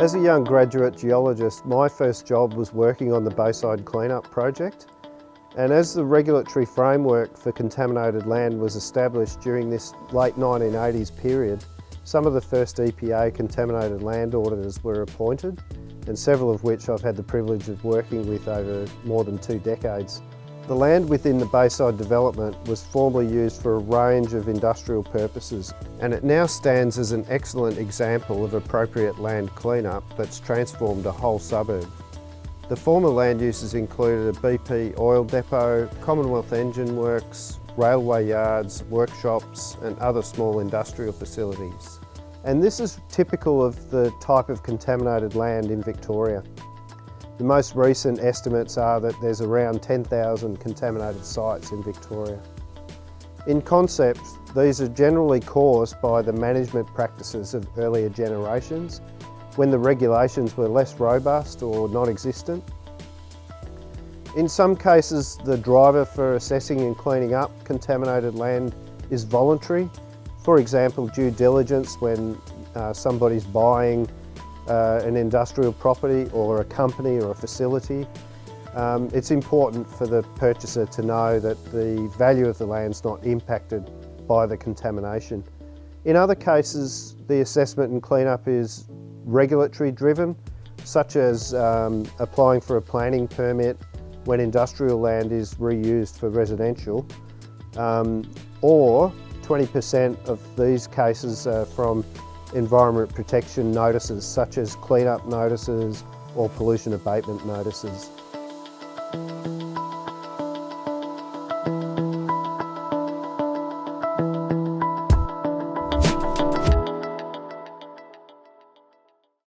As a young graduate geologist, my first job was working on the Bayside Cleanup project. And as the regulatory framework for contaminated land was established during this late 1980s period, some of the first EPA contaminated land auditors were appointed, and several of which I've had the privilege of working with over more than 2 decades. The land within the Bayside development was formerly used for a range of industrial purposes, and it now stands as an excellent example of appropriate land cleanup that's transformed a whole suburb. The former land uses included a BP oil depot, Commonwealth Engine Works, railway yards, workshops and other small industrial facilities. And this is typical of the type of contaminated land in Victoria. The most recent estimates are that there's around 10,000 contaminated sites in Victoria. In concept, these are generally caused by the management practices of earlier generations when the regulations were less robust or non-existent. In some cases, the driver for assessing and cleaning up contaminated land is voluntary. For example, due diligence when somebody's buying an industrial property or a company or a facility. It's important for the purchaser to know that the value of the land's not impacted by the contamination. In other cases, the assessment and cleanup is regulatory driven, such as applying for a planning permit when industrial land is reused for residential, or 20% of these cases are from environment protection notices such as cleanup notices or pollution abatement notices.